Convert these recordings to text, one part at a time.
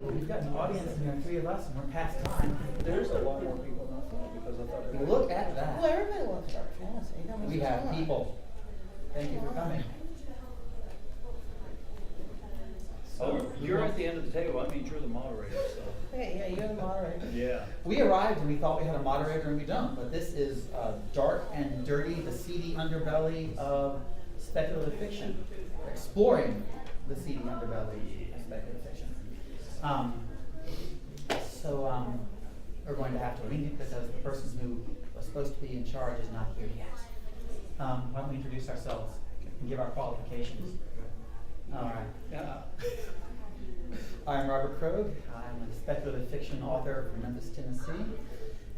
We've got an audience in here, 3 of us, and we're past time. There's a lot more people than I thought because I thought everybody. Look at that. Well, everybody loves dark fantasy. We have people. Thank you for coming. Oh, you're at the end of the table. I mean, you're the moderator, so. Hey, yeah, you're the moderator. Yeah. We arrived and we thought we had a moderator and we don't, but this is dark and dirty, the seedy underbelly of speculative fiction. Exploring the seedy underbelly of speculative fiction. We're going to have to leave because the person who was supposed to be in charge is not here yet. Why don't we introduce ourselves and give our qualifications? All right. Yeah. I'm Robert Krog. I'm a speculative fiction author from Memphis, Tennessee,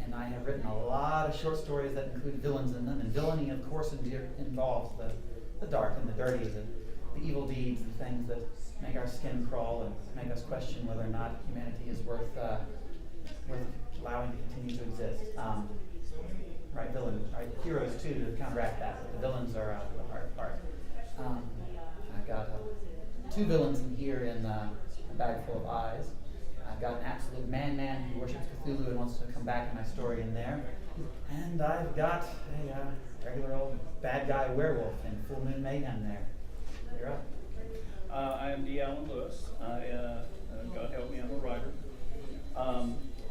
and I have written a lot of short stories that include villains in them. And villainy, of course, involves the dark and the dirty, the evil deeds, the things that make our skin crawl and make us question whether or not humanity is worth allowing to continue to exist. Right, villains, right, heroes too to counteract that, but the villains are the hard part. I've got 2 villains in here in a bag full of eyes. I've got an absolute man who worships Cthulhu and wants to come back in my story in there. And I've got a regular old bad guy werewolf in Full Moon Mayhem there. You're up. I am D. Allen Lewis. God help me, I'm a writer.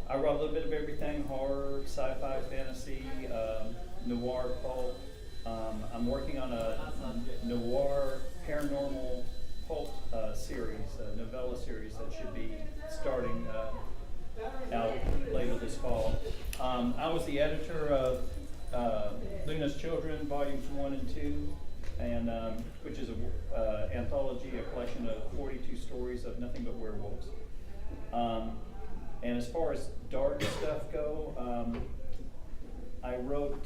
I wrote a little bit of everything: horror, sci-fi, fantasy, noir, pulp. I'm working on a noir paranormal pulp series, a novella series that should be starting out later this fall. I was the editor of Luna's Children, Volumes 1 and 2, and which is an anthology, a collection of 42 stories of nothing but werewolves. And as far as dark stuff go, I wrote,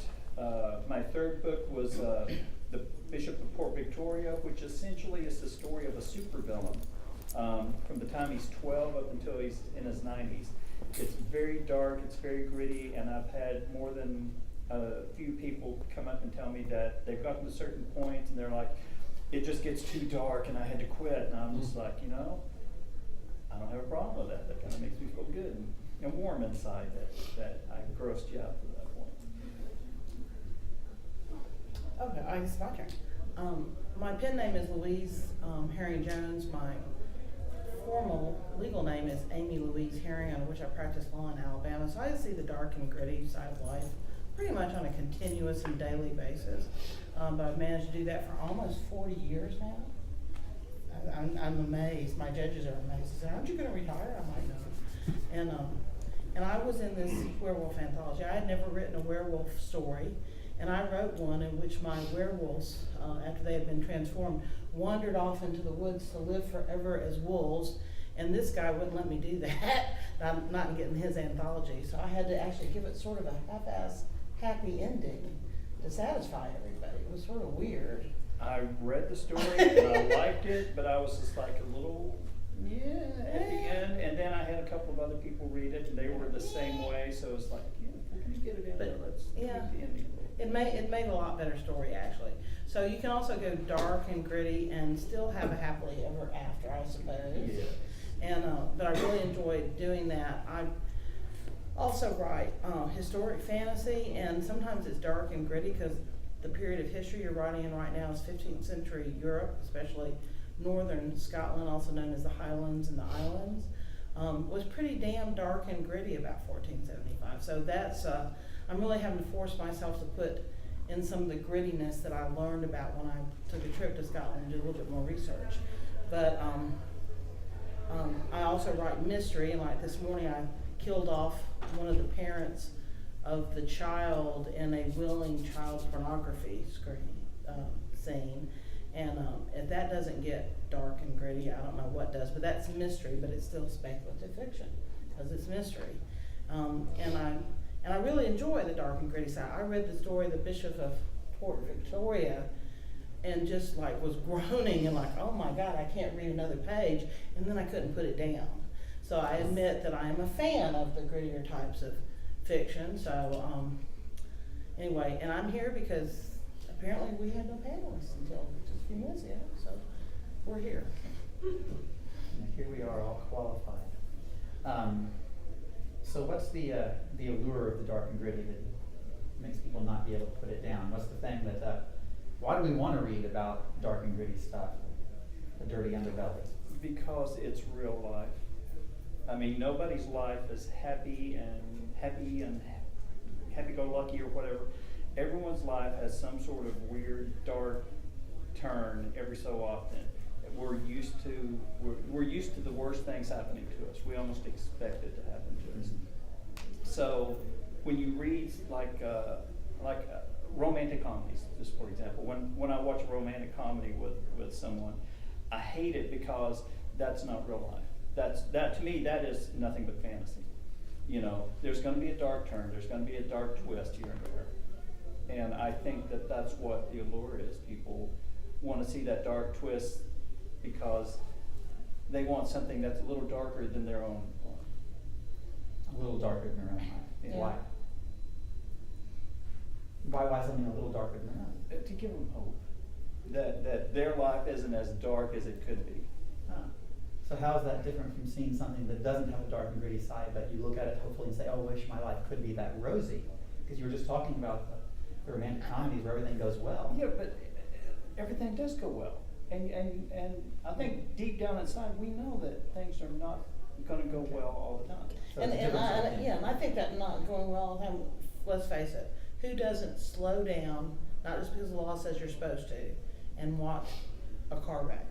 my 3rd book was The Bishop of Port Victoria, which essentially is the story of a supervillain from the time he's 12 up until he's in his 90s. It's very dark, it's very gritty, and I've had more than a few people come up and tell me that they've gotten to certain points and they're like, it just gets too dark and I had to quit. And I'm just like, I don't have a problem with that. That kind of makes me feel good and warm inside that I grossed you out to that point. Okay, I guess it's my turn. My pen name is Louise Herring Jones. My formal legal name is Amy Louise Herring, under which I practice law in Alabama. So I see the dark and gritty side of life pretty much on a continuous and daily basis. But I've managed to do that for almost 40 years now. I'm amazed. My judges are amazed. They say, "Aren't you going to retire?" I'm like, "No." And I was in this werewolf anthology. I had never written a werewolf story, and I wrote one in which my werewolves, after they had been transformed, wandered off into the woods to live forever as wolves. And this guy wouldn't let me do that. I'm not getting his anthology, so I had to actually give it sort of a half-ass happy ending to satisfy everybody. It was sort of weird. I read the story and I liked it, but I was just like a little, at the end. And then I had a couple of other people read it, and they were the same way. So it's like, can you get it in there? Let's tweak the ending a little. It made a lot better story, actually. So you can also go dark and gritty and still have a happily ever after, I suppose. Yeah. And but I really enjoyed doing that. I also write historic fantasy, and sometimes it's dark and gritty because the period of history you're writing in right now is 15th century Europe, especially northern Scotland, also known as the Highlands and the Islands, was pretty damn dark and gritty about 1475. So that's, I'm really having to force myself to put in some of the grittiness that I learned about when I took a trip to Scotland and did a little bit more research. But I also write mystery, and like this morning I killed off one of the parents of the child in a willing child pornography scene. And if that doesn't get dark and gritty, I don't know what does, but that's mystery, but it's still speculative fiction because it's mystery. And I really enjoy the dark and gritty side. I read the story of the Bishop of Port Victoria and just like was groaning and like, oh my God, I can't read another page. And then I couldn't put it down. So I admit that I am a fan of the grittier types of fiction. So anyway, and I'm here because apparently we had no panelists until just a few minutes ago, so we're here. And here we are, all qualified. So what's the allure of the dark and gritty that makes people not be able to put it down? What's the thing that, why do we want to read about dark and gritty stuff, the dirty underbelly? Because it's real life. I mean, nobody's life is happy and happy-go-lucky or whatever. Everyone's life has some sort of weird, dark turn every so often. We're used to the worst things happening to us. We almost expect it to happen to us. So when you read like romantic comedies, just for example, when I watch a romantic comedy with someone, I hate it because that's not real life. That to me, that is nothing but fantasy. You know, there's going to be a dark turn. There's going to be a dark twist here and there. And I think that that's what the allure is. People want to see that dark twist because they want something that's a little darker than their own life. A little darker than their own life. Yeah. Why? Why something a little darker than their own? To give them hope that their life isn't as dark as it could be. So how is that different from seeing something that doesn't have a dark and gritty side, but you look at it hopefully and say, oh, I wish my life could be that rosy? Because you were just talking about the romantic comedies where everything goes well. Yeah, but everything does go well. And I think deep down inside, we know that things are not going to go well all the time. So And, it's a and different I, side. yeah, and I think that not going well all the time, let's face it, who doesn't slow down, not just because the law says you're supposed to, and watch a car wreck?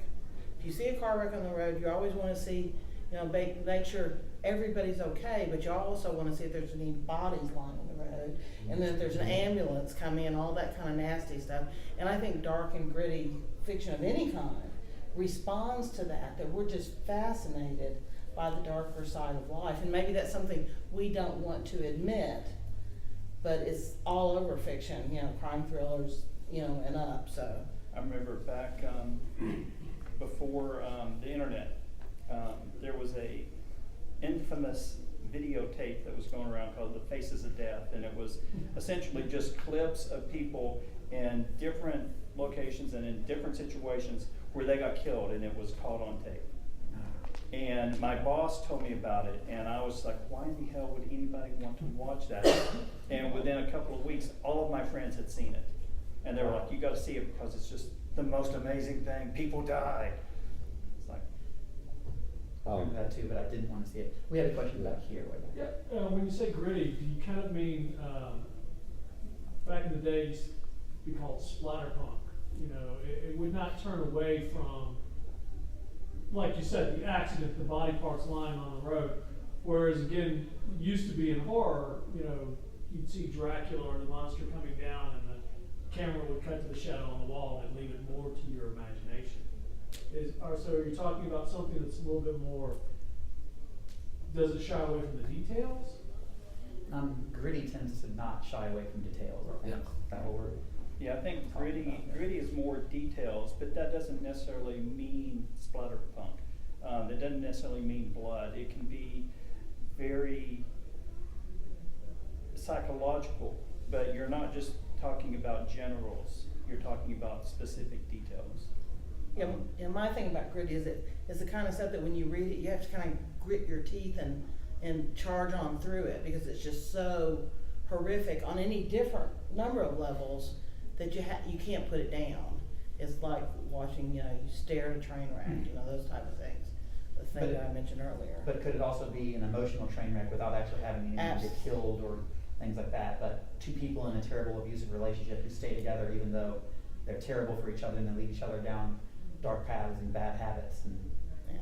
If you see a car wreck on the road, you always want to see, you know, make sure everybody's okay, but you also want to see if there's any bodies lying on the road, and then if there's an ambulance coming in, all that kind of nasty stuff. And I think dark and gritty fiction of any kind responds to that we're just fascinated by the darker side of life. And maybe that's something we don't want to admit, but it's all over fiction, you know, crime thrillers, you know, and up, so. I remember back before the internet, there was a infamous videotape that was going around called The Faces of Death, and it was essentially just clips of people in different locations and in different situations where they got killed, and it was caught on tape. And my boss told me about it, and I was like, why in the hell would anybody want to watch that? And within a couple of weeks, all of my friends had seen it. And they were like, you gotta see it because it's just the most amazing thing. People die. It's like, I remember that too, but I didn't want to see it. We had a question back here. Yeah, when you say gritty, do you kind of mean, back in the days, we called splatterpunk? You know, it would not turn away from, like you said, the accident, the body parts lying on the road. Whereas again, used to be in horror, you know, you'd see Dracula or the monster coming down and the camera would cut to the shadow on the wall and leave it more to your imagination. So are you talking about something that's a little bit more, does it shy away from the details? Gritty tends to not shy away from details. I think that whole word. yeah, I think gritty is more details, but that doesn't necessarily mean splatterpunk. That doesn't necessarily mean blood. It can be very psychological, but you're not just talking about generals. You're talking about specific details. Yeah, and my thing about gritty is it's the kind of stuff that when you read it, you have to kind of grit your teeth and charge on through it because it's just so horrific on any different number of levels that you can't put it down. It's like watching, you know, you stare at a train wreck, you know, those type of things. The thing that I mentioned earlier. But could it also be an emotional train wreck without actually having anyone get killed or things like that? But two people in a terrible abusive relationship who stay together even though they're terrible for each other and they lead each other down dark paths and bad habits. And yeah,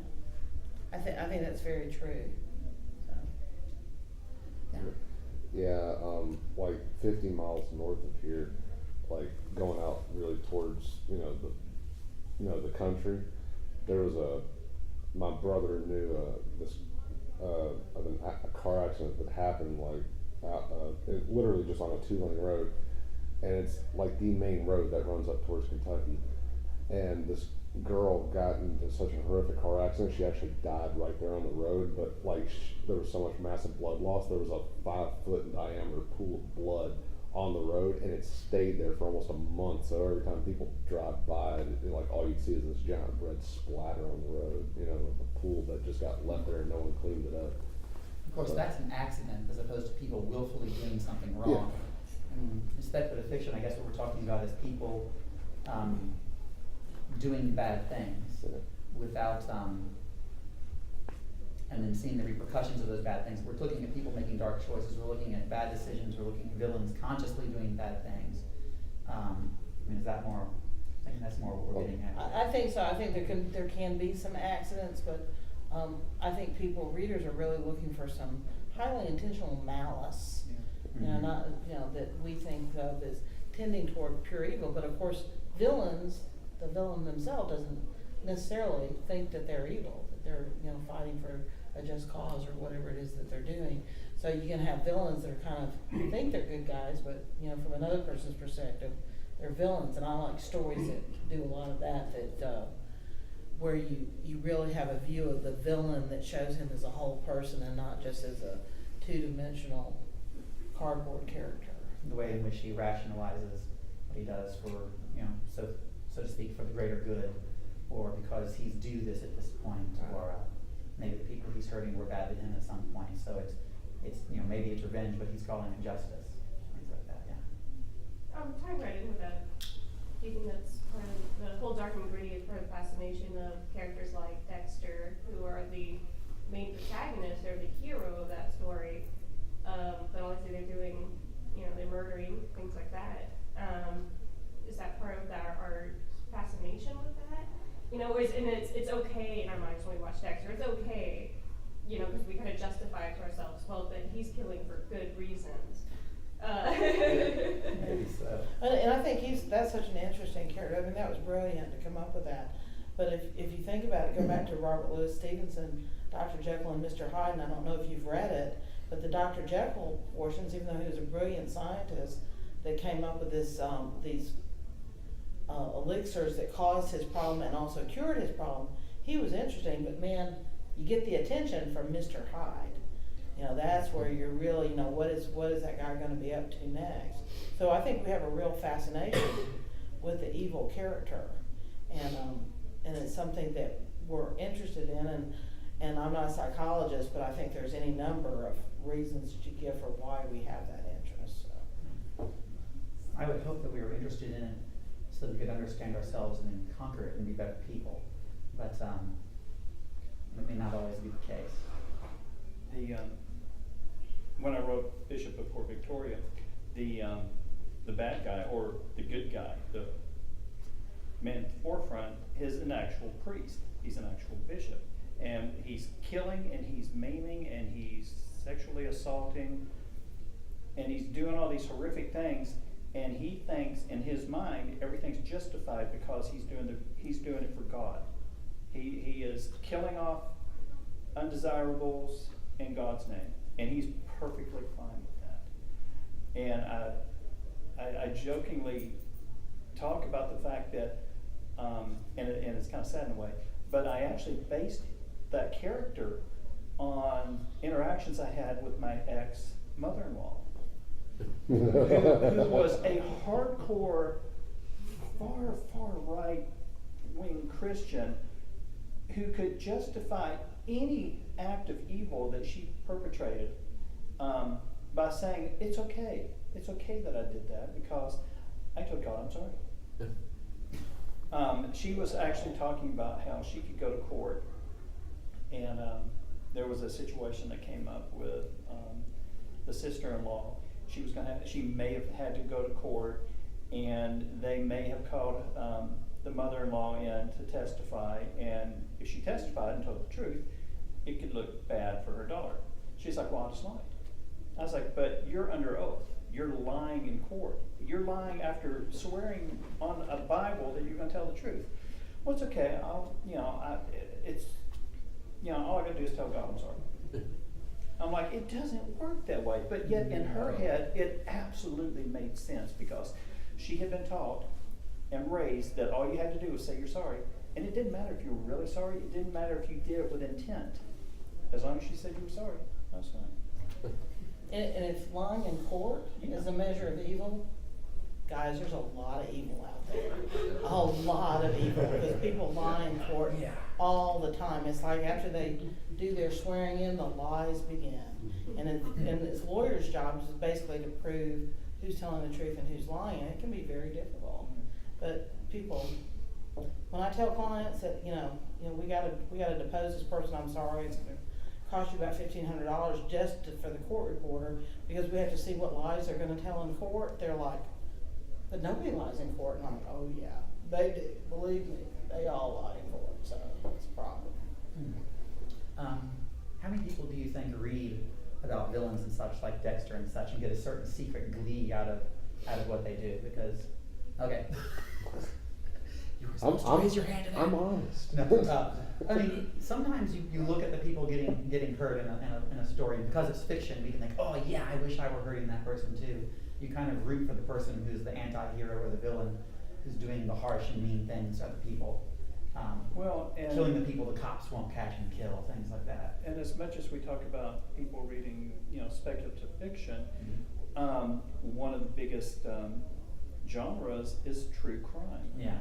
I think that's very true. So. yeah. Yeah, like 50 miles north of here, like going out really towards the country. There was my brother knew of a car accident that happened it literally just on a 2-lane road, and it's like the main road that runs up towards Kentucky. And this girl got into such a horrific car accident, she actually died right there on the road, but like there was so much massive blood loss, there was a 5-foot in diameter pool of blood on the road, and it stayed there for almost a month. So every time people drive by, like all you'd see is this giant red splatter on the road, you know, with a pool that just got left there and no one cleaned it up. Of course, that's an accident as opposed to people willfully doing something wrong. In speculative fiction, I guess what we're talking about is people doing bad things without, and then seeing the repercussions of those bad things. We're looking at people making dark choices, we're looking at bad decisions, we're looking at villains consciously doing bad things. I mean, is that more, I think that's more what we're getting at. I think so. I think there can be some accidents, but I think readers are really looking for some highly intentional malice. You know, not, that we think of as tending toward pure evil, but of course, the villain themselves doesn't necessarily think that they're evil, that they're, fighting for a just cause or whatever it is that they're doing. So you can have villains that are kind of, think they're good guys, but, from another person's perspective, they're villains. And I like stories that do a lot of that, where you really have a view of the villain that shows him as a whole person and not just as a two-dimensional cardboard character. The way in which he rationalizes what he does for, so to speak, for the greater good, or because he's due this at this point, or maybe the people he's hurting were bad to him at some point. So it's maybe it's revenge, but he's calling it justice, things like that. Yeah. Tying right in with that, do you think that's part of the whole dark and gritty is part of the fascination of characters like Dexter, who are the main protagonist or the hero of that story? But obviously they're doing, they're murdering, things like that. Is that part of our fascination with that? And it's okay in our minds when we watch Dexter. It's okay, because we kind of justify it to ourselves. Well, that he's killing for good reasons. Maybe so. And I think that's such an interesting character. I mean, that was brilliant to come up with that. But if you think about it, go back to Robert Louis Stevenson, Dr. Jekyll and Mr. Hyde, and I don't know if you've read it, but the Dr. Jekyll portions, even though he was a brilliant scientist, that came up with these elixirs that caused his problem and also cured his problem, he was interesting, but man, you get the attention from Mr. Hyde. That's where you're really, what is that guy going to be up to next? So I think we have a real fascination with the evil character, and it's something that we're interested in. And I'm not a psychologist, but I think there's any number of reasons that you give for why we have that interest. So. I would hope that we were interested in it so that we could understand ourselves and then conquer it and be better people. But it may not always be the case. When I wrote Bishop of Port Victoria, the bad guy or the good guy, the man at the forefront is an actual priest. He's an actual bishop. And he's killing and he's maiming and he's sexually assaulting and he's doing all these horrific things, and he thinks in his mind everything's justified because he's doing it for God. He is killing off undesirables in God's name, and he's perfectly fine with that. And I jokingly talk about the fact that, and it's kind of sad in a way, but I actually based that character on interactions I had with my ex-mother-in-law, who was a hardcore, far right-wing Christian who could justify any act of evil that she perpetrated by saying, it's okay that I did that because I told God I'm sorry. She was actually talking about how she could go to court, and there was a situation that came up with the sister-in-law. She may have had to go to court, and they may have called the mother-in-law in to testify, and if she testified and told the truth, it could look bad for her daughter. She's like, well, I just lied. I was like, but you're under oath. You're lying in court. You're lying after swearing on a Bible that you're going to tell the truth. Well, it's okay. All I got to do is tell God I'm sorry. I'm like, it doesn't work that way. But yet in her head, it absolutely made sense because she had been taught and raised that all you had to do was say you're sorry. And it didn't matter if you were really sorry. It didn't matter if you did it with intent. As long as she said you were sorry, that's fine. And if lying in court is a measure of evil, guys, there's a lot of evil out there. A lot of evil, because people lie in court Yeah. all the time. It's like after they do their swearing in, the lies begin. And it's lawyers' jobs is basically to prove who's telling the truth and who's lying. It can be very difficult. But people, when I tell clients that, we gotta depose this person, I'm sorry, it's gonna cost you about $1,500 for the court reporter, because we have to see what lies they're gonna tell in court. They're like, but nobody lies in court. And I'm like, oh yeah, they do. Believe me, they all lie in court, so it's a problem. How many people do you think read about villains and such, like Dexter and such, and get a certain secret glee out of what they do? Because, okay. You were supposed to raise your hand to that. I'm honest. No, I mean, sometimes you look at the people getting hurt in a story, and because it's fiction, we can think, oh yeah, I wish I were hurting that person too. You kind of root for the person who's the anti-hero or the villain, who's doing the harsh and mean things to other people. Killing the people the cops won't catch and kill, things like that. And as much as we talk about people reading, speculative fiction, one of the biggest genres is true crime. Yeah.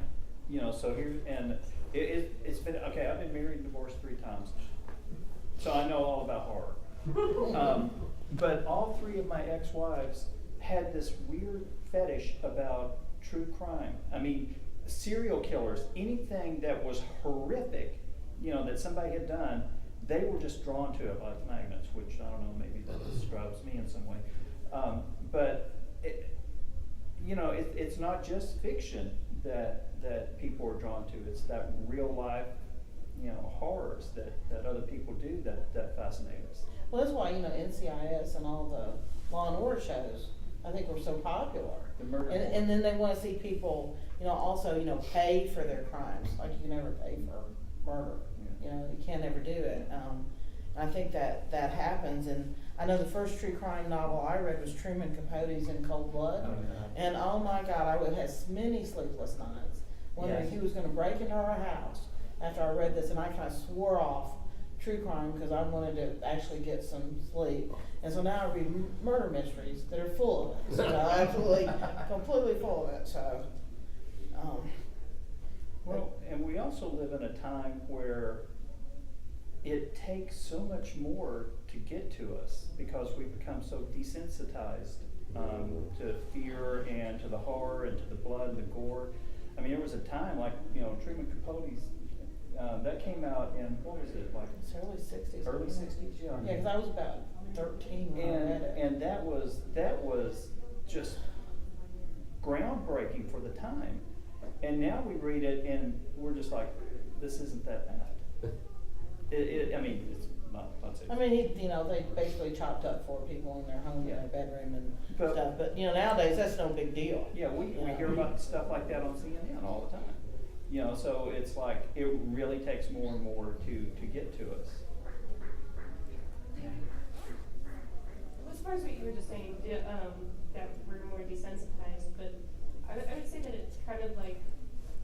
So here, and it's been, okay, I've been married and divorced 3 times, so I know all about horror. But all 3 of my ex-wives had this weird fetish about true crime. I mean, serial killers, anything that was horrific, that somebody had done, they were just drawn to it like magnets, which I don't know, maybe that describes me in some way. But it's not just fiction that people are drawn to. It's that real life, horrors that other people do that fascinate us. Well, that's why, NCIS and all the Law and Order shows, I think, were so popular. The murder. And then they want to see people, also, pay for their crimes. Like, you can never pay for murder. Yeah. You can't ever do it. I think that happens. And I know the first true crime novel I read was Truman Capote's In Cold Blood. Oh, yeah. And oh my God, I would have many sleepless nights wondering Yes. who was going to break into our house after I read this. And I kind of swore off true crime because I wanted to actually get some sleep. And so now I read murder mysteries that are full of it. So absolutely, completely full of it. So, Well, and we also live in a time where it takes so much more to get to us because we've become so desensitized to fear and to the horror and to the blood and the gore. I mean, there was a time like, Truman Capote's, that came out in, what was it, like it's early 60s. early 60s? Yeah. Yeah, because I was about 13 when I read it. And that was just groundbreaking for the time. And now we read it and we're just like, this isn't that bad. I mean, it's not safe. I mean, they basically chopped up 4 people in their home, in their bedroom and But- stuff. But, nowadays that's no big deal. Yeah, we Yeah. hear about stuff like that on CNN all the time. So it's like, it really takes more and more to get to us. Yeah. As far as what you were just saying, that we're more desensitized, but I would say that it's kind of like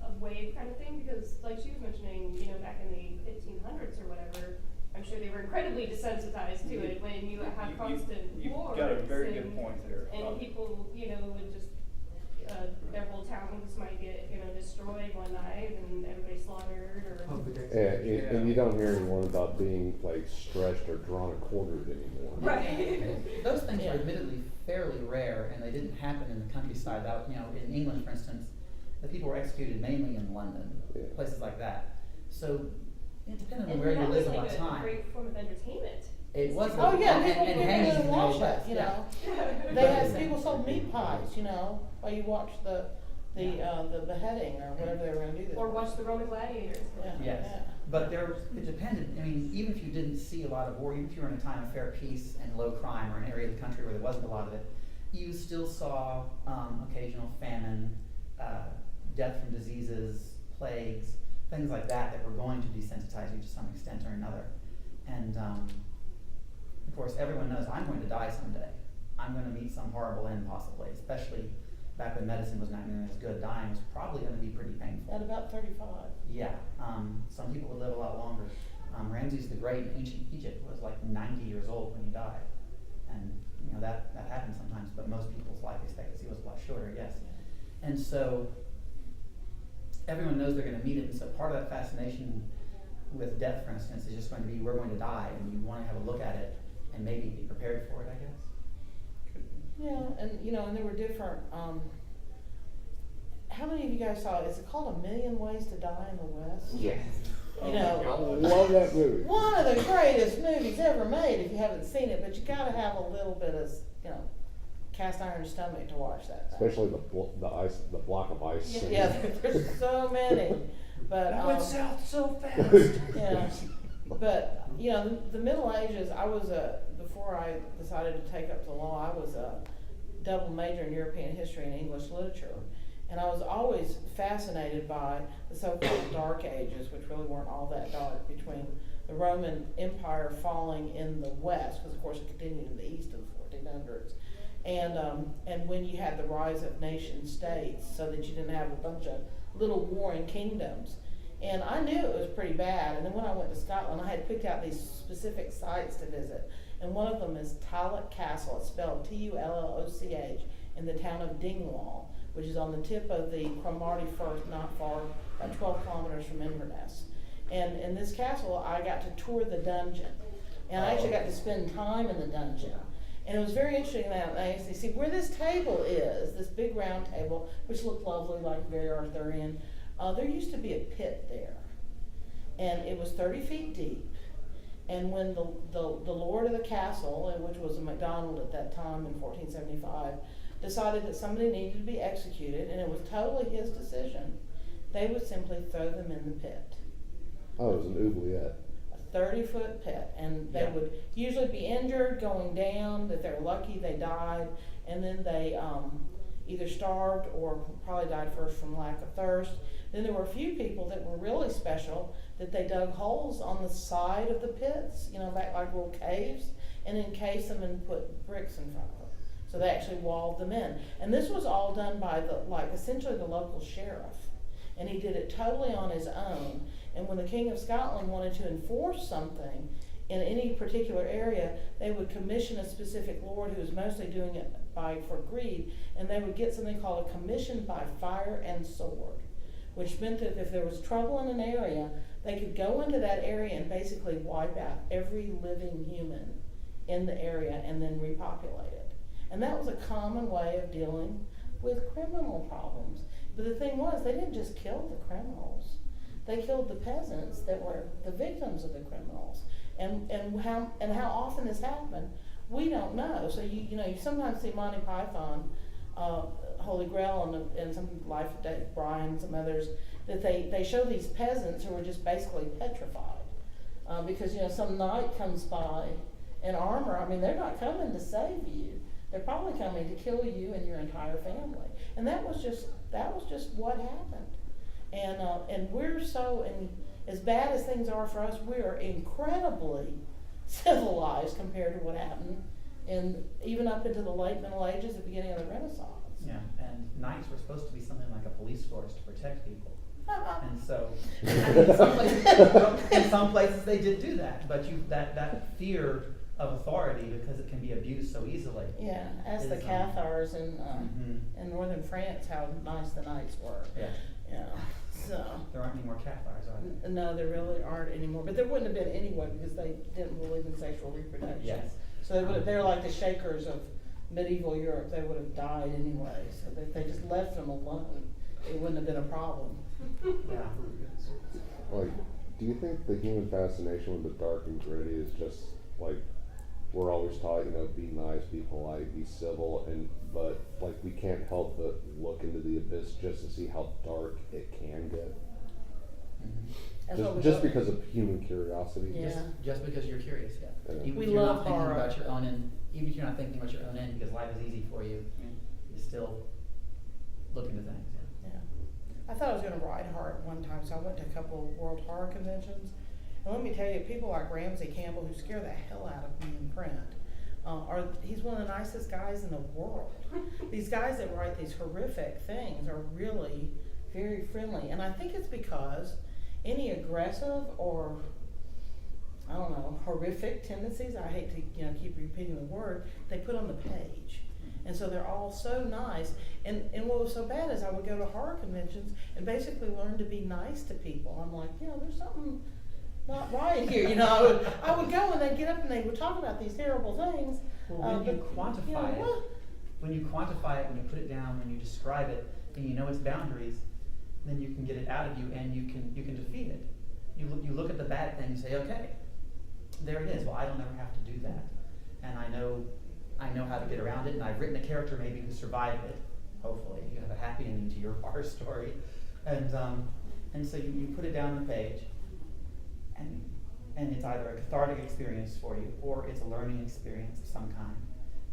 a wave kind of thing, because like she was mentioning, back in the 1500s or whatever, I'm sure they were incredibly desensitized to it when you have constant You've wars. got a very good and- point there. And people, would just, their whole towns might get, destroyed one night and everybody slaughtered or. And you don't hear anyone about being like stretched or drawn and quartered anymore. Right. Those things are admittedly fairly rare, and they didn't happen in the countryside. In England, for instance, the people were executed mainly in London, Yeah. places like that. So it depended on And where that you was live and like what a time. great form of entertainment. It was. Oh yeah, and people hangings would in the watch Old that, West, yeah. They had people sold meat pies, while you watch the beheading or whatever they were going to do. Or watch the Roman gladiators. Yeah. Yes, Yeah. but it depended. I mean, even if you didn't see a lot of war, even if you were in a time of fair peace and low crime or an area of the country where there wasn't a lot of it, you still saw occasional famine, death from diseases, plagues, things like that were going to desensitize you to some extent or another. And of course, everyone knows I'm going to die someday. I'm going to meet some horrible end possibly, especially back when medicine was not nearly as good. Dying was probably going to be pretty painful. At about 35. Yeah, some people would live a lot longer. Ramses the Great in ancient Egypt was like 90 years old when he died. And that happens sometimes, but most people's life expectancy was a lot shorter, yes. And so everyone knows they're going to meet it, and so part of that fascination with death, for instance, is just going to be we're going to die, and you want to have a look at it and maybe be prepared for it, I guess. Yeah, and and there were different. How many of you guys saw it? Is it called A Million Ways to Die in the West? Yes. You know, I love that movie. one of the greatest movies ever made. If you haven't seen it, but you got to have a little bit of cast iron stomach to watch that thing. Especially the block of ice. Yeah, there's so many. But It went south so fast. yeah, but the Middle Ages. I was before I decided to take up the law. I was a double major in European history and English literature, and I was always fascinated by the so-called Dark Ages, which really weren't all that dark, between the Roman Empire falling in the West, because of course it continued in the East of the 1400s, and when you had the rise of nation states, so that you didn't have a bunch of little warring kingdoms. And I knew it was pretty bad, and then when I went to Scotland, I had picked out these specific sites to visit, and one of them is Tulloch Castle. It's spelled Tulloch, in the town of Dingwall, which is on the tip of the Cromarty Firth, not far, about 12 kilometers from Inverness. And in this castle, I got to tour the dungeon, and I actually got to spend time in the dungeon. And it was very interesting that I actually see where this table is, this big round table, which looked lovely, like very Arthurian. There used to be a pit there, and it was 30 feet deep. And when the lord of the castle, which was a MacDonald at that time in 1475, decided that somebody needed to be executed, and it was totally his decision, they would simply throw them in the pit. Oh, it was an oubliette. A 30-foot pit, and they would usually be injured going down. If they're lucky, they died, and then they either starved or probably died first from lack of thirst. Then there were a few people that were really special, that they dug holes on the side of the pits, back like little caves, and encased them and put bricks in front of them. So they actually walled them in. And this was all done by essentially the local sheriff. And he did it totally on his own. And when the King of Scotland wanted to enforce something in any particular area, they would commission a specific lord who was mostly doing it for greed, and they would get something called a commission by fire and sword, which meant that if there was trouble in an area, they could go into that area and basically wipe out every living human in the area and then repopulate it. And that was a common way of dealing with criminal problems. But the thing was, they didn't just kill the criminals. They killed the peasants that were the victims of the criminals. And how often this happened, we don't know. So you sometimes see Monty Python, Holy Grail, and some Life of Dave Brian, some others, that they show these peasants who are just basically petrified because some knight comes by in armor. I mean, they're not coming to save you. They're probably coming to kill you and your entire family. And that was just what happened. And we're so, and as bad as things are for us, we are incredibly civilized compared to what happened even up into the late Middle Ages, the beginning of the Renaissance. Yeah, and knights were supposed to be something like a police force to protect people. And so, in some places they did do that, but that fear of authority, because it can be abused so easily. Yeah, ask the Cathars in northern France how nice the knights were. Yeah. So there aren't any more Cathars, are there? No, there really aren't anymore. But there wouldn't have been anyway, because they didn't believe in sexual reproduction. Yes. So they're like the Shakers of medieval Europe. They would have died anyway. So if they just left them alone, it wouldn't have been a problem. Yeah. Like, do you think the human fascination with the dark and gritty is just like we're always taught, be nice, be polite, be civil, but like we can't help but look into the abyss just to see how dark it can get. Mm-hmm. Just because of human curiosity. Yeah. Just because you're curious, yeah. Yeah. Even We if you're love not thinking horror. about your own end, even if you're not thinking about your own end, because life is easy for you, you still look into things. Yeah. I thought I was going to write horror at one time, so I went to a couple of World Horror Conventions. And let me tell you, people like Ramsey Campbell, who scare the hell out of me in print, he's one of the nicest guys in the world. These guys that write these horrific things are really very friendly. And I think it's because any aggressive or, I don't know, horrific tendencies, I hate to keep repeating the word, they put on the page. And so they're all so nice. And what was so bad is I would go to horror conventions and basically learn to be nice to people. I'm like, there's something not right here. I would go and they'd get up and they would talk about these terrible things. Well, when you quantify it, well, when you put it down, when you describe it, and you know its boundaries, then you can get it out of you and you can defeat it. You look at the bad thing and say, okay, there it is. Well, I don't ever have to do that, and I know how to get around it, and I've written a character maybe who survived it. Hopefully, you have a happy ending to your horror story, and so you put it down on the page, and it's either a cathartic experience for you or it's a learning experience of some kind.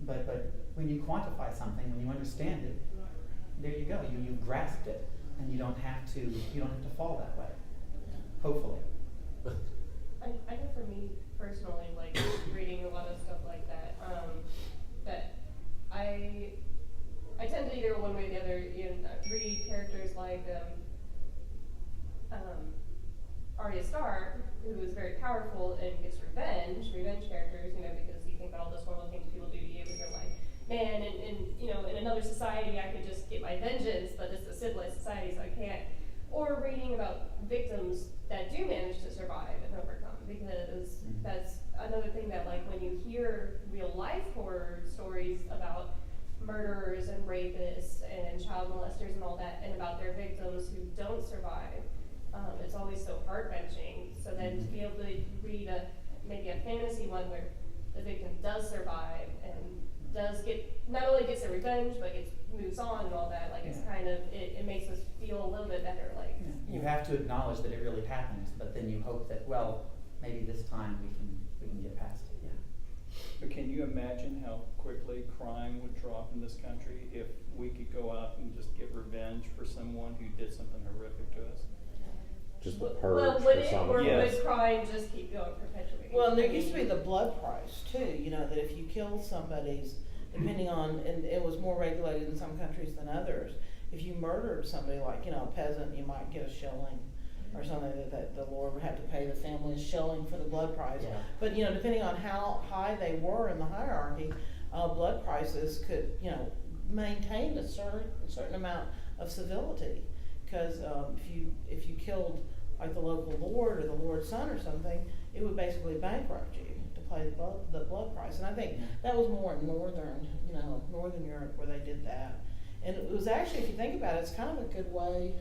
But when you quantify something, when you understand it, there you go. You've grasped it, and you don't have to fall that way. Hopefully. I know for me personally, like reading a lot of stuff like that, that I tend to either one way or the other, read characters like Arya Stark, who is very powerful and gets revenge characters, because you think about all those horrible things people do to you, and you're like, man, in another society I could just get my vengeance, but it's a civilized society, so I can't. Or reading about victims that do manage to survive and overcome, because that's another thing that, like, when you hear real life horror stories about murderers and rapists and child molesters and all that, and about their victims who don't survive, it's always so heart-wrenching. So then to be able to read maybe a fantasy one where the victim does survive and does not only gets their revenge, but moves on and all that, like it's kind of, it makes us feel a little bit better, like. Yeah. You have to acknowledge that it really happened, but then you hope that, well, maybe this time we can get past it. Yeah. But can you imagine how quickly crime would drop in this country if we could go out and just get revenge for someone who did something horrific to us? Just the purge Well, for would it, some. or Yes. would crime just keep going perpetuating? Well, and there I used to be mean, the blood price too, that if you killed somebody's, depending on, and it was more regulated in some countries than others, if you murdered somebody, like, a peasant, you might get a shilling or something that the Lord would have to pay the family a shilling for the blood price. Yeah. But, depending on how high they were in the hierarchy, blood prices could, maintain a certain amount of civility. Because if you killed like the local lord or the lord's son or something, it would basically bankrupt you to pay the blood price. And I think that was more in northern Europe where they did that. And it was actually, if you think about it, it's kind of a good way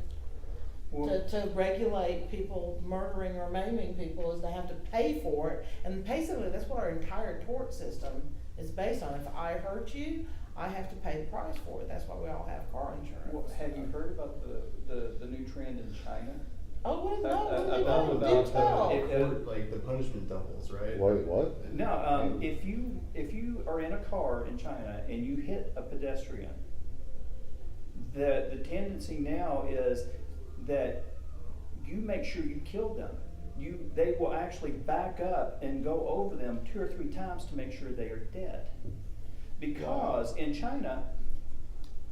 to regulate people murdering or maiming people, is they have to pay for it. And basically that's what our entire tort system is based on. If I hurt you, I have to pay the price for it. That's why we all have car insurance. Well, have you heard about the new trend in China? Oh, what is about do tell. Like the punishment doubles, right? Wait, what? No, if you are in a car in China and you hit a pedestrian, the tendency now is that you make sure you kill them. They will actually back up and go over them 2 or 3 times to make sure they are dead. Because in China,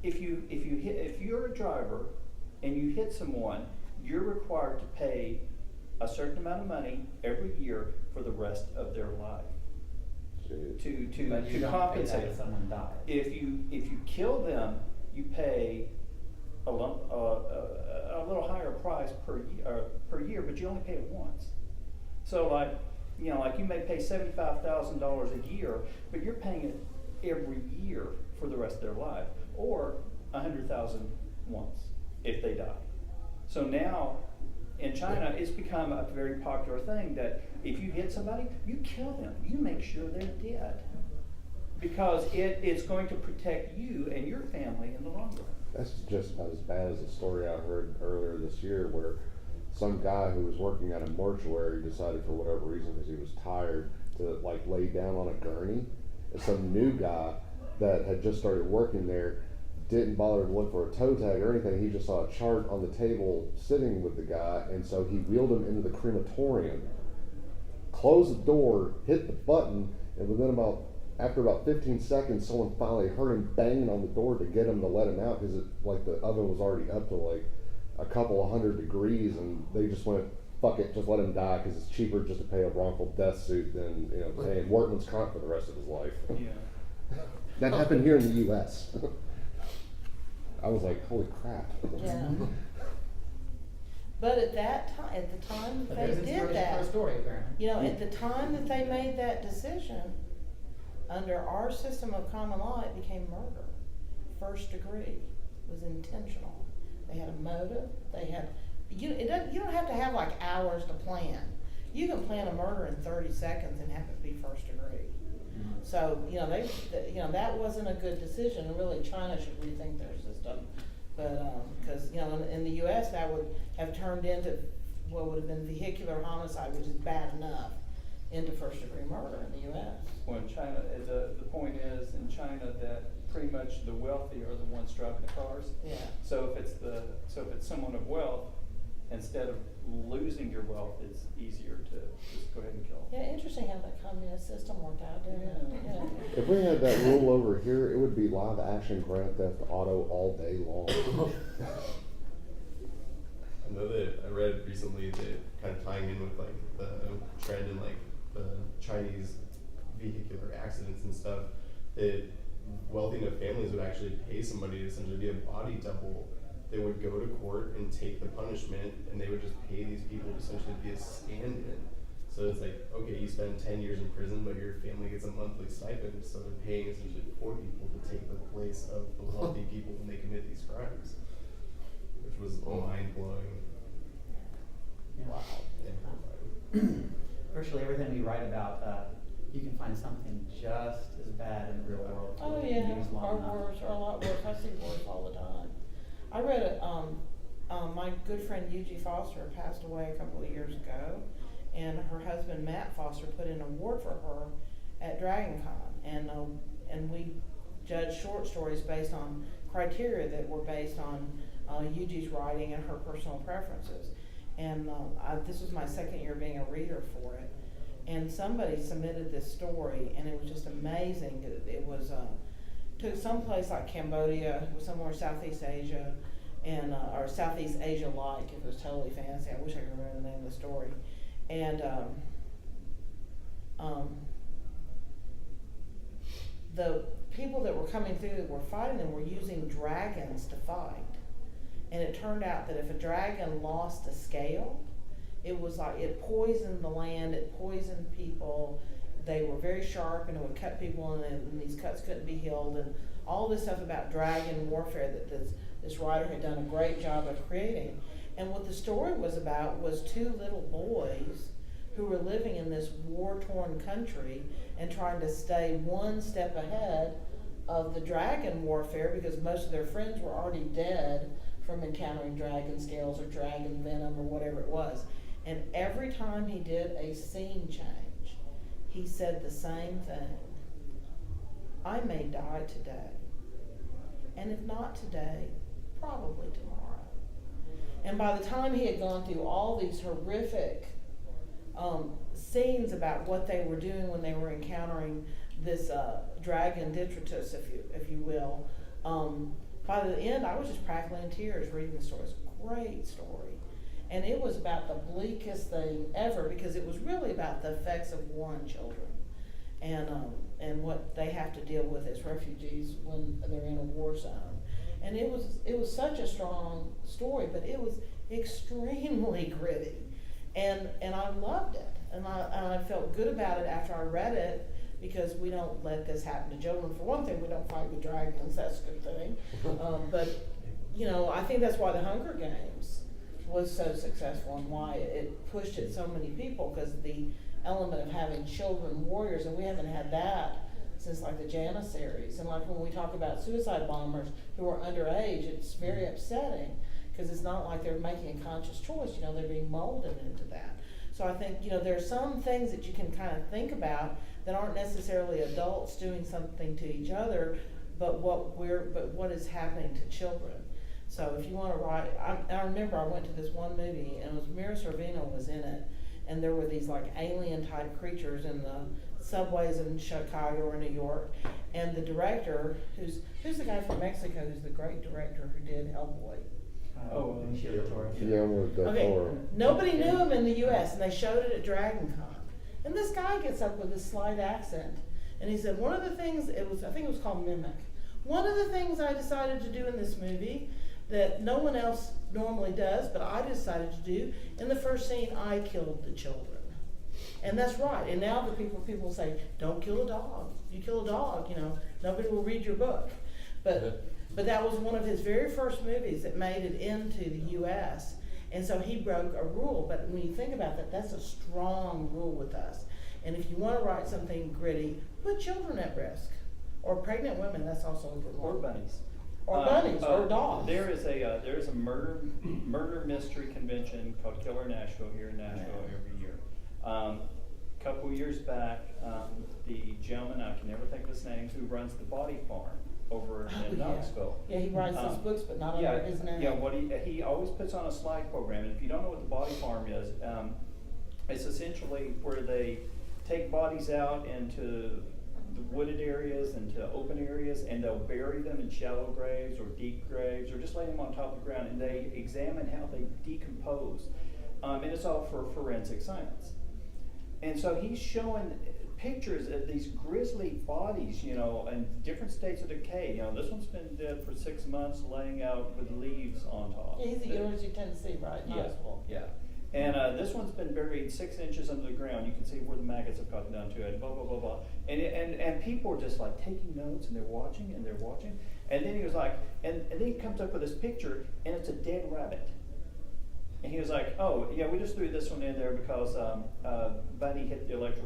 if you're a driver and you hit someone, you're required to pay a certain amount of money every year for the rest of their life Jeez. But you to don't compensate. pay that if someone dies. If you kill them, you pay a little higher price per year, but you only pay it once. So like you may pay $75,000 a year, but you're paying it every year for the rest of their life, or $100,000 once if they die. So now in China, it's become a very popular thing that if you hit somebody, you kill them. You make sure they're dead, because it's going to protect you and your family in the long run. That's just about as bad as the story I heard earlier this year, where some guy who was working at a mortuary decided, for whatever reason, because he was tired, to lay down on a gurney. And some new guy that had just started working there didn't bother to look for a toe tag or anything. He just saw a chart on the table sitting with the guy, and so he wheeled him into the crematorium, closed the door, hit the button, and after about 15 seconds, someone finally heard him banging on the door to get him to let him out, because the oven was already up to a couple of 100 degrees, and they just went, fuck it, just let him die, because it's cheaper just to pay a wrongful death suit than paying workman's comp for the rest of his life. Yeah. That happened here in the U.S. I was like, holy crap. Yeah. But at that time, at the time But that there's they did inspiration that, for a story, apparently. you know, at the time that they made that decision, under our system of common law, it became murder. First degree was intentional. They had a motive. They had you don't have to have like hours to plan. You can plan a murder in 30 seconds and have it be first degree. So that wasn't a good decision, and really China should rethink their system. But because in the U.S. that would have turned into what would have been vehicular homicide, which is bad enough, into first degree murder in the U.S. Well, in China, the point is in China that pretty much the wealthy are the ones driving the cars. Yeah. So if it's someone of wealth, instead of losing your wealth, it's easier to just go ahead and kill. Yeah, interesting how that communist system worked out, didn't it? Yeah. If we had that rule over here, it would be live action Grand Theft Auto all day long. I know that I read recently that kind of tying in with like the trend in like the Chinese vehicular accidents and stuff, that wealthy enough families would actually pay somebody to essentially be a body double. They would go to court and take the punishment, and they would just pay these people to essentially be a stand-in. So it's like, okay, you spend 10 years in prison, but your family gets a monthly stipend, so they're paying essentially poor people to take the place of the wealthy people when they commit these crimes, which was mind-blowing. Yeah. Wow. Yeah. Virtually everything we write about, you can find something just as bad in the real world. Oh if you yeah, use long or enough. worse, or a lot worse. I see worse all the time. I read my good friend Eugenie Foster passed away a couple of years ago, and her husband Matt Foster put in an award for her at DragonCon, and we judged short stories based on criteria that were based on Eugenie's writing and her personal preferences. And this was my second year being a reader for it, and somebody submitted this story, and it was just amazing. It was took some place like Cambodia, somewhere in Southeast Asia, and or Southeast Asia-like. It was totally fancy. I wish I could remember the name of the story. And the people that were coming through that were fighting them were using dragons to fight. And it turned out that if a dragon lost a scale, it was like it poisoned the land, it poisoned people. They were very sharp, and it would cut people, and these cuts couldn't be healed, and all this stuff about dragon warfare that this writer had done a great job of creating. And what the story was about was two little boys who were living in this war-torn country and trying to stay one step ahead of the dragon warfare, because most of their friends were already dead from encountering dragon scales or dragon venom or whatever it was. And every time he did a scene change, he said the same thing: I may die today, and if not today, probably tomorrow. And by the time he had gone through all these horrific scenes about what they were doing when they were encountering this dragon detritus, if you will, by the end I was just practically in tears reading the story. It's a great story. And it was about the bleakest thing ever, because it was really about the effects of war on children, and what they have to deal with as refugees when they're in a war zone. And it was such a strong story, but it was extremely gritty, and I loved it, and I felt good about it after I read it, because we don't let this happen to children. For one thing, we don't fight with dragons. That's a good thing. But I think that's why the Hunger Games was so successful, and why it pushed it so many people, because the element of having children warriors, and we haven't had that since like the Jana series. And like when we talk about suicide bombers who are underage, it's very upsetting, because it's not like they're making a conscious choice. They're being molded into that. So I think there are some things that you can kind of think about that aren't necessarily adults doing something to each other, but what is happening to children. So if you want to write, I remember I went to this one movie, and it was Mira Sorvino was in it, and there were these like alien type creatures in the subways in Chicago or New York, and the director, who's the guy from Mexico, who's the great director who did Hellboy. Guillermo del Toro. Guillermo del Okay, Toro. nobody knew him in the U.S., and they showed it at DragonCon. And this guy gets up with this slight accent, And he said, one of the things, I think it was called Mimic. One of the things I decided to do in this movie that no one else normally does, but I decided to do, in the first scene, I killed the children. And that's right. And now the people say, don't kill a dog. You kill a dog, you know, nobody will read your book. But that was one of his very first movies that made it into the U.S. And so he broke a rule. But when you think about that, that's a strong rule with us. And if you want to write something gritty, put children at risk. Or pregnant women, that's also a good one. Or bunnies. Or bunnies, or dogs. There is a murder mystery convention called Killer Nashville here in Nashville every year. Couple years back, the gentleman, I can never think of his name, who runs the Body Farm over in Knoxville. Yeah, he writes his books, but not under his name. Yeah, what he always puts on a slide program, and if you don't know what the Body Farm is, it's essentially where they take bodies out into the wooded areas, into open areas, and they'll bury them in shallow graves or deep graves, or just lay them on top of the ground, and they examine how they decompose. And it's all for forensic science. And so he's showing pictures of these grisly bodies, you know, in different states of decay. You know, this one's been dead for 6 months, laying out with leaves on top. Yeah, he's at University of Tennessee, right? Knoxville. Yeah. And this one's been buried 6 inches under the ground. You can see where the maggots have gotten down to it, blah, blah, blah, blah. And people are just like taking notes, and they're watching, and they're watching. And then he was like, and then he comes up with this picture, and it's a dead rabbit. And he was like, oh, yeah, we just threw this one in there because Bunny hit the electric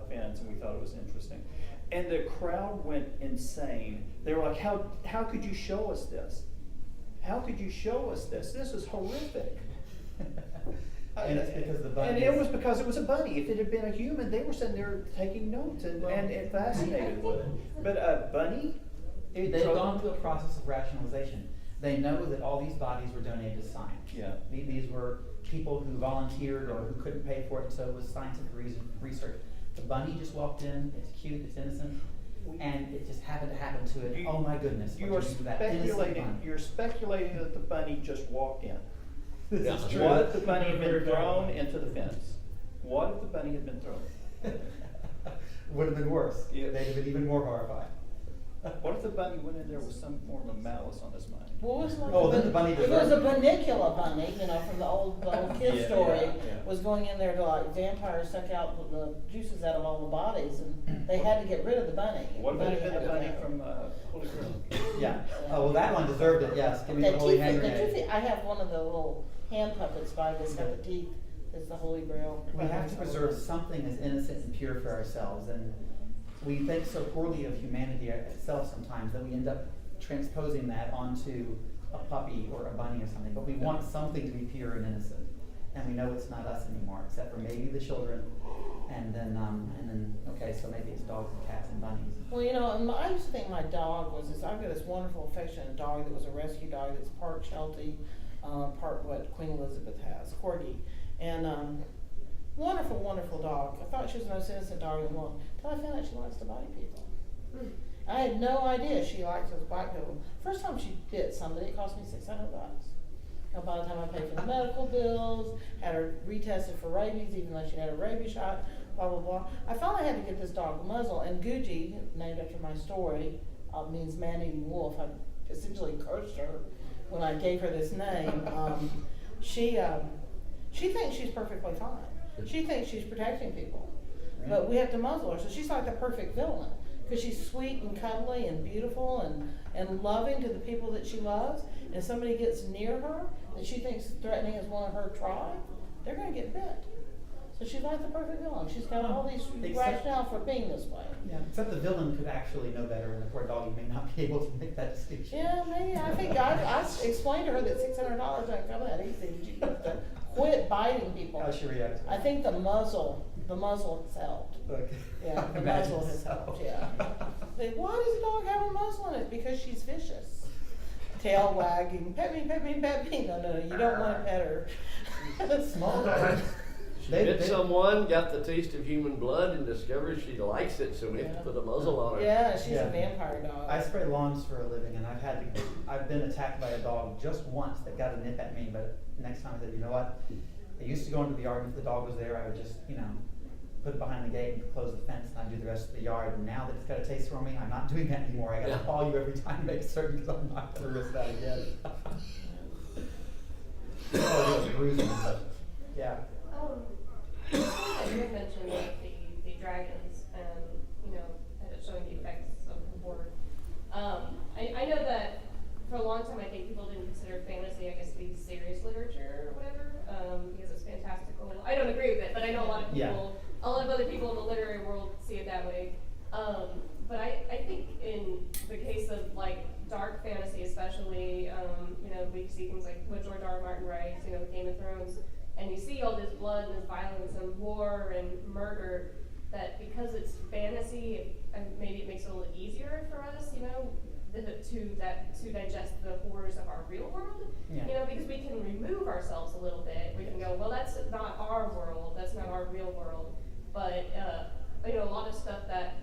fence, and we thought it was interesting. And the crowd went insane. They were like, how could you show us this? How could you show us this? This is horrific. And it's because the bunny. And it was because it was a bunny. If it had been a human, they were sitting there taking notes and fascinated with it. But a bunny? They've gone through a process of rationalization. They know that all these bodies were donated to science. Yeah. These were people who volunteered or who couldn't pay for it, so it was scientific research. The bunny just walked in, it's cute, it's innocent, and it just happened to happen to it. Oh my goodness, You are You're speculating that the bunny just walked in. This is true. What if the bunny had been thrown into the fence? What if the bunny had been thrown? Would have been worse. Yeah. They'd have been even more horrified. What if the bunny went in there with some form of malice on his mind? What was like Oh, then the bunny it was a deserved it. Bunnicula bunny, you know, from the old kid Yeah, story, yeah. was going in there to like vampires suck out the juices out of all the bodies, and they had to get rid of the bunny. What if it had been had the to bunny go. from Holy Grail? Yeah. Oh, well, that one deserved it, yes. Give me the holy hand grenade. I have one of the little hand puppets by this, got the teeth, is the Holy Grail. We have to preserve something as innocent and pure for ourselves, and we think so poorly of humanity itself sometimes that we end up transposing that onto a puppy or a bunny or something. But we want something to be pure and innocent, and we know it's not us anymore, except for maybe the children, and then okay, so maybe it's dogs and cats and bunnies. Well, you know, and I used to think my dog was this. I've got this wonderful, affectionate dog that was a rescue dog that's part Sheltie, part what Queen Elizabeth has, Corgi, and wonderful, wonderful dog. I thought she was the most innocent dog in the world until I found out she likes to bite people. I had no idea she liked to bite people. First time she bit somebody, it cost me $600. And by the time I paid for the medical bills, had her retested for rabies, even though she had a rabies shot, blah, blah, blah. I finally had to get this dog a muzzle, and Gucci, named after my story, means man-eating wolf. I essentially cursed her when I gave her this name. She thinks she's perfectly fine. She thinks she's protecting people. But we have to muzzle her, so she's like the perfect villain. Because she's sweet and cuddly and beautiful and loving to the people that she loves. And if somebody gets near her that she thinks is threatening as one of her tribe, they're going to get bit. So she's like the perfect villain. She's got all these rationale for being this way. Yeah, except the villain could actually know better, and the poor doggy may not be able to make that distinction. Yeah, maybe. I think I explained to her that $600 doesn't come that easy. She needs to quit biting people. How she reacts. I think the muzzle has helped. Okay. Yeah, the Imagine muzzle has so. helped, yeah. Like, why does a dog have a muzzle in it? Because she's vicious. Tail wagging, pet me, pet me, pet me. No, you don't want to pet her. Small dogs. She bit someone, got the taste of human blood, and discovers she likes it, so we have to put a muzzle on her. Yeah, she's Yeah. a vampire dog. I spray lawns for a living, and I've been attacked by a dog just once that got a nip at me, but next time I said, you know what? I used to go into the yard, and if the dog was there, I would just, put it behind the gate and close the fence, and I do the rest of the yard. And now that it's got a taste for me, I'm not doing that anymore. I gotta Yeah. call you every time to make certain, because I'm not gonna risk that again. Oh, it was bruising, but, yeah. You had mentioned like the dragons and, you know, showing the effects of the board. I know that for a long time I think people didn't consider fantasy, I guess, to be serious literature or whatever, because it's fantastical. I don't agree with it, but I know a lot of people, a lot of other people in the literary world see it that way. But I think in the case of like dark fantasy especially, you know, we see things like what George R. Martin writes, you know, Game of Thrones, and you see all this blood and this violence and war and murder, that because it's fantasy, maybe it makes it a little easier for us, you know, to digest the horrors of our real world. Yeah. You know, because we can remove ourselves a little bit. We can go, well, that's not our world, that's not our real world. But you know, a lot of stuff that,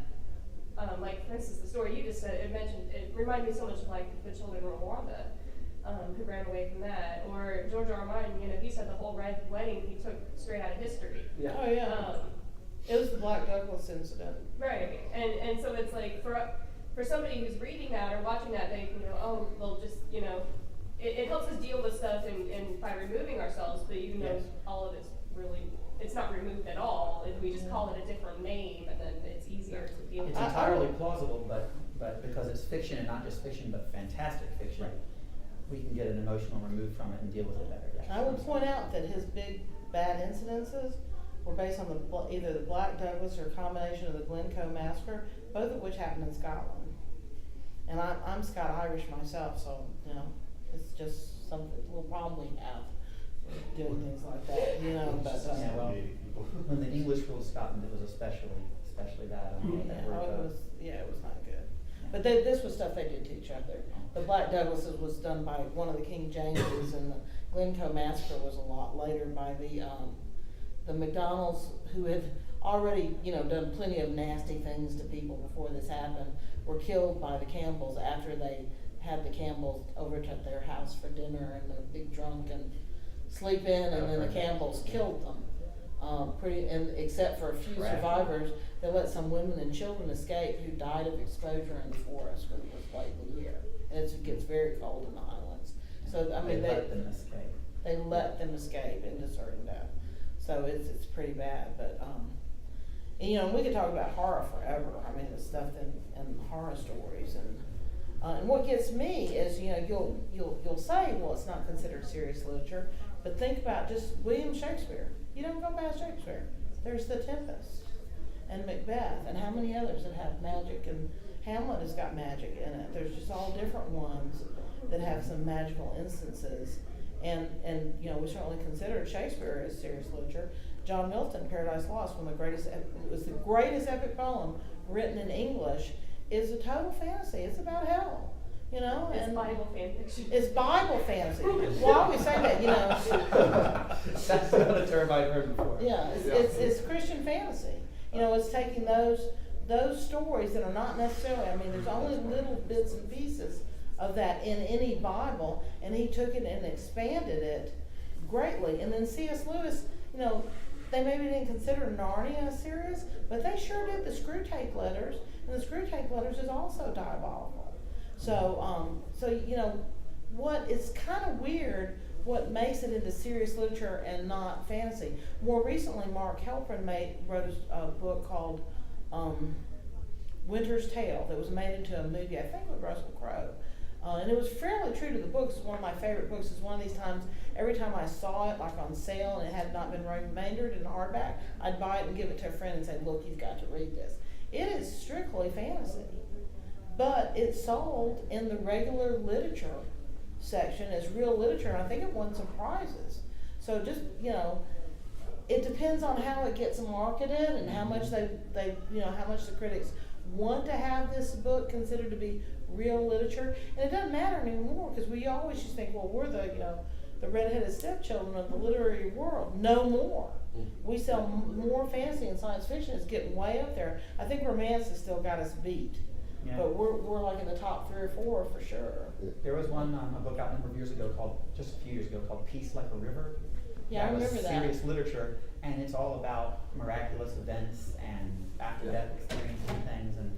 like for instance, the story you just said, it reminded me so much of like the children of Rwanda, who ran away from that, or George R. Martin. You know, he said the whole Red Wedding he took straight out of history. Yeah. Oh, yeah. It was the Black Douglas incident. Right, and so it's like for somebody who's reading that or watching that, they can go, oh, well, just, you know, it helps us deal with stuff and by removing ourselves, but even though Yes. all of it's really, it's not removed at all, we just call it a different name, and then it's easier to deal with. It's entirely plausible, but because it's fiction, and not just fiction, but fantastic fiction, Right. we can get an emotional remove from it and deal with it better. I would point out that his big bad incidences were based on either the Black Douglas or a combination of the Glencoe massacre, both of which happened in Scotland. And I'm Scot-Irish myself, so, you know, it's just something, a little problem we have doing things like that, you know, but, Yeah, well, when the English ruled Scotland, it was especially bad. I don't know yeah, that word, it was not good. But this was stuff they did to each other. The Black Douglases was done by one of the King Jameses, and the Glencoe massacre was a lot later by the McDonalds, who had already, you know, done plenty of nasty things to people before this happened, were killed by the Campbells after they had the Campbells over to their house for dinner, and they're big drunk and sleep in, and then the Campbells killed them. Except for a few Right. survivors, they let some women and children escape who died of exposure in the forest when it was late in the year. And it gets very cold in the highlands. So, I mean, they let them escape. they let them escape into certain death. So it's pretty bad, but, and, you know, we could talk about horror forever. I mean, the stuff in horror stories, and what gets me is, you know, you'll say, well, it's not considered serious literature, but think about just William Shakespeare. You don't go past Shakespeare. There's The Tempest and Macbeth, and how many others that have magic, and Hamlet has got magic in it. There's just all different ones that have some magical instances. And you know, we certainly considered Shakespeare as serious literature. John Milton, Paradise Lost, it was the greatest epic poem written in English, is a total fantasy. It's about hell, you know. It's and Bible fan fiction. It's Bible fantasy. Well, I always say that, you know. That's not a term I've heard before. Yeah, it's Christian fantasy. You know, it's taking those stories that are not necessarily, I mean, there's only little bits and pieces of that in any Bible, and he took it and expanded it greatly. And then C.S. Lewis, you know, they maybe didn't consider Narnia serious, but they sure did the Screw Tape Letters, and the Screw Tape Letters is also diabolical. So, you know, it's kind of weird what makes it into serious literature and not fantasy. More recently, Mark Halperin wrote a book called Winter's Tale that was made into a movie, I think with Russell Crowe. And it was fairly true to the books. It's one of my favorite books. It's one of these times, every time I saw it, like on sale, and it had not been remaindered in hardback, I'd buy it and give it to a friend and say, look, you've got to read this. It is strictly fantasy. But it sold in the regular literature section as real literature, and I think it won some prizes. So just, you know, it depends on how it gets marketed and how much they you know, how much the critics want to have this book considered to be real literature. And it doesn't matter anymore, because we always just think, well, we're the, you know, the redheaded stepchildren of the literary world. No more. We sell more fantasy and science fiction. It's getting way up there. I think romance has still got us beat. Yeah. But we're like in the top 3 or 4 for sure. There was one, a book out a number of years ago just a few years ago, called Peace Like a River. Yeah, I that was remember that. serious literature, and it's all about miraculous events and after-death experiences and things, and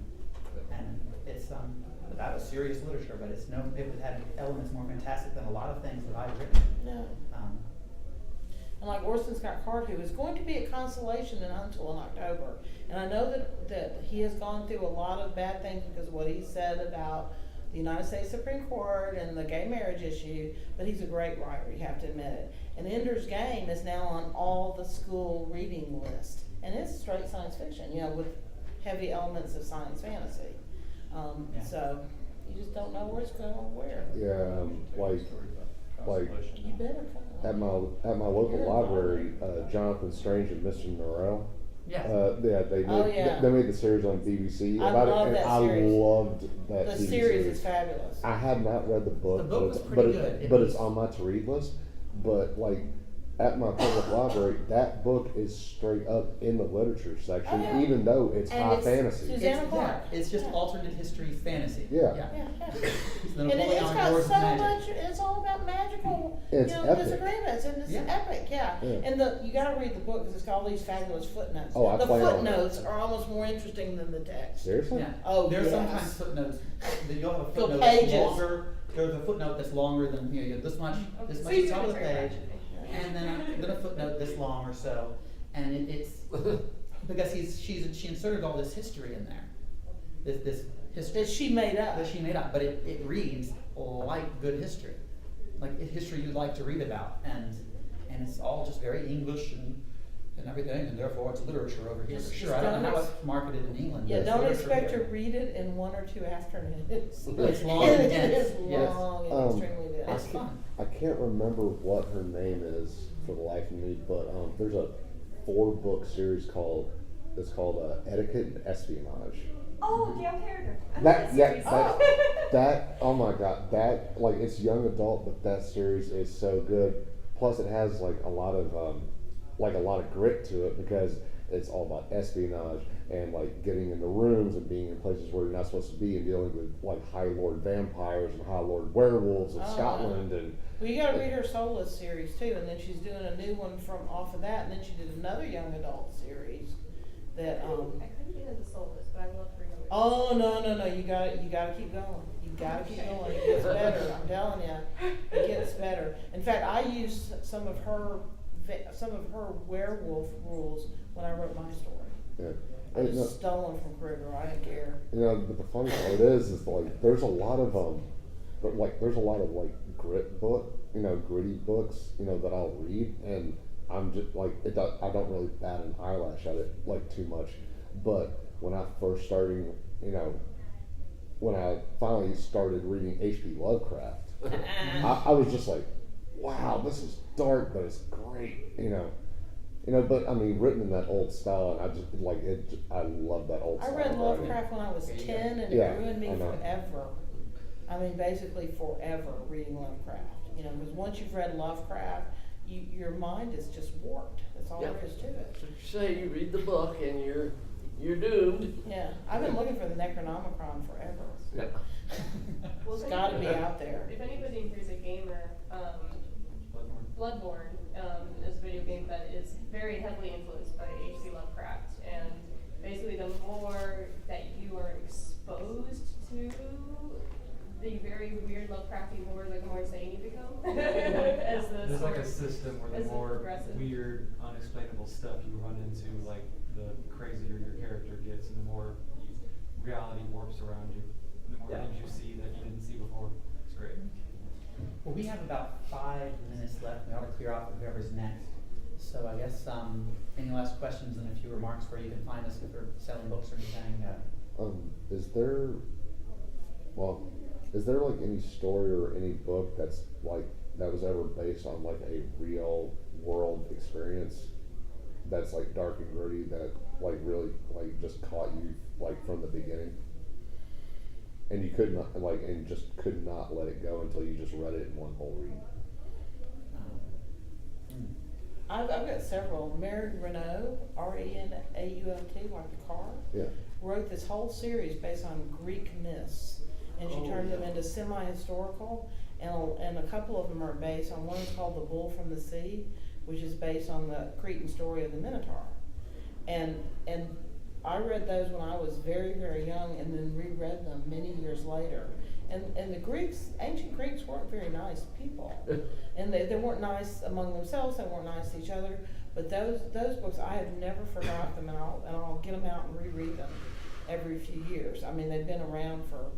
it's but that was serious literature, but it had elements more fantastic than a lot of things that I've written. Yeah. Um, And like Orson Scott Card, who is going to be at Constellation in Huntsville in October. And I know that he has gone through a lot of bad things because of what he said about the United States Supreme Court and the gay marriage issue, but he's a great writer, you have to admit it. And Ender's Game is now on all the school reading list. And it's straight science fiction, with heavy elements of science fantasy. Yeah. So you just don't know where it's going or where. Yeah, like You better come. at my local You're a library, Jonathan Strange and Mr. Norrell. Yes. Yeah, they made Oh, yeah. they made the series on BBC I about love it, and that I series. loved that The TV series is fabulous. I have not read the book. The book but was it's, pretty but good. but it's on my to read list. But like at my public library, that book is straight up in the literature section, Oh, yeah. even though it's And high it's fantasy. Susanna It's, Clark. it's just Yeah. alternate history fantasy. Yeah. Yeah, yeah. The And it's Napoleonic got Wars so of Magic. much, it's all about magical, It's epic. disagreements, and it's Yeah. epic, yeah. Yeah. And you gotta read the book, because it's got all these fabulous footnotes. Oh, I The plan on footnotes are almost more interesting than the text. Seriously? Yeah. Oh, There's yes. sometimes footnotes that you'll have a Go footnote that's pages. longer. There's a footnote that's longer than you have this much Okay, so at you the top do of the it very page, much. and then a footnote this long or so, and it's because she inserted all this history in there, this history That she made up. that she made up, but it reads like good history, like history you'd like to read about, and it's all just very English and everything, and therefore it's literature over here. Just- Sure, just I don't know don't how ex- it's marketed in England. Yeah, but it's don't literature expect here. to read it in 1 or 2 afternoons. It's long and It dense. is Yes. long and extremely It's dense. fun. I can't remember what her name is for the life of me, but there's a 4-book series called Etiquette and Espionage. Oh, Gail Carriger. I That love that series. that oh my god, that like it's young adult, but that series is so good. Plus, it has like a lot of grit to it because it's all about espionage and like getting into rooms and being in places where you're not supposed to be and dealing with like High Lord vampires and High Lord werewolves in Oh. Scotland and Well, you gotta read her Soulless series too, and then she's doing a new one from off of that, and then she did another young adult series that, I couldn't get into Soulless, but I love her. oh, no, you gotta keep going. You gotta keep going. It gets better, I'm telling you. It gets better. In fact, I used some of her werewolf rules when I wrote my story. yeah. I And, just stolen from Krieger, I didn't care. but the funny part is like there's a lot of grit book, gritty books, that I'll read, and I'm just like I don't really bat an eyelash at it like too much, but when I first started, when I finally started reading H.P. Lovecraft, I was just like, wow, this is dark, but it's great, But I mean, written in that old style, and I just like it. I love that old I style. read of writing. Lovecraft when I was There you 10, and Yeah, it ruined me I know. forever. I mean, basically forever reading Lovecraft. Because once you've read Lovecraft, your mind is just warped. That's all Yeah. there is to it. Say you read the book and you're doomed. Yeah, I've been looking for the Necronomicon forever. Yeah. Well, It's if got to be anybody- out there. If anybody here's a gamer, Bloodborne is a video game that is very heavily influenced by H.P. Lovecraft, and basically the more that you are exposed to the very weird Lovecrafty lore, like the more insane you become. As the There's like story- a system where as the it more progresses. weird, unexplainable stuff you run into, like the crazier your character gets, and the more reality warps around you, the more Yeah. things you see that you didn't see before. It's great. Well, we have about 5 minutes left. We ought to clear off whoever's next. So I guess any last questions and a few remarks where you can find us if we're selling books or anything. Is there like any story or any book that's like that was ever based on like a real world experience that's like dark and gritty that like really like just caught you like from the beginning? And you could not and just could not let it go until you just read it in one whole read. I've got several. Mary Renault, Renault, like the car, Yeah. wrote this whole series based on Greek myths, and she turned them into semi-historical, and a couple of them are based on, one is called The Bull from the Sea, which is based on the Cretan story of the Minotaur. And I read those when I was very, very young and then reread them many years later. And the Greeks, ancient Greeks weren't very nice people. And they weren't nice among themselves, they weren't nice to each other. But those books, I have never forgot them, and I'll get them out and reread them every few years. I mean, they've been around for,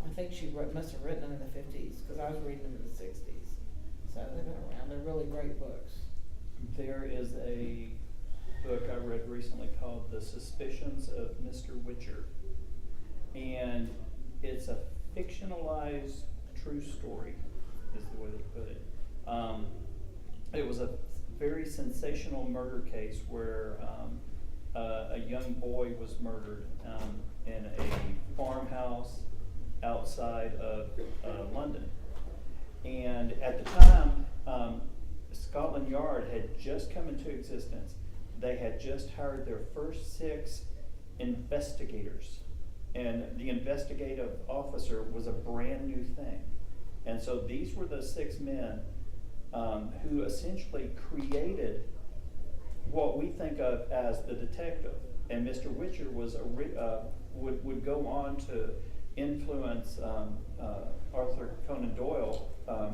I think must have written them in the 50s, because I was reading them in the 60s. So they've been around. They're really great books. There is a book I read recently called The Suspicions of Mr. Witcher. And it's a fictionalized true story, is the way they put it. It was a very sensational murder case where a young boy was murdered in a farmhouse outside of London. And at the time, Scotland Yard had just come into existence. They had just hired their first 6 investigators. And the investigative officer was a brand new thing. And so these were the 6 men who essentially created what we think of as the detective. And Mr. Witcher was would go on to influence Arthur Conan Doyle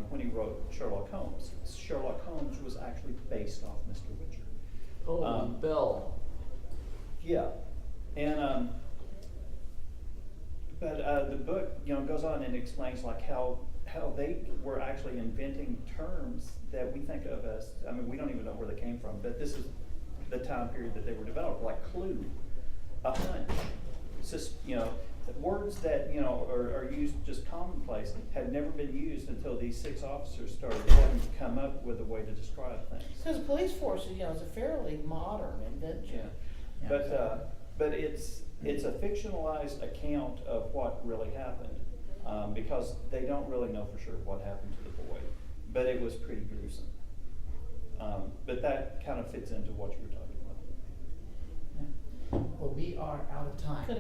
when he wrote Sherlock Holmes. Sherlock Holmes was actually based off Mr. Witcher. Holy Bell. Yeah, and but the book, goes on and explains like how they were actually inventing terms that we think of as, I mean, we don't even know where they came from, but this is the time period that they were developed, like clue, a hunch, words that are used just commonplace had never been used until these 6 officers started having to come up with a way to describe things. Because the police force is a fairly modern invention. Yeah. But it's a fictionalized account of what really happened, because they don't really know for sure what happened to the boy, but it was pretty gruesome. But that kind of fits into what you were talking about. Yeah. Well, we are out of time.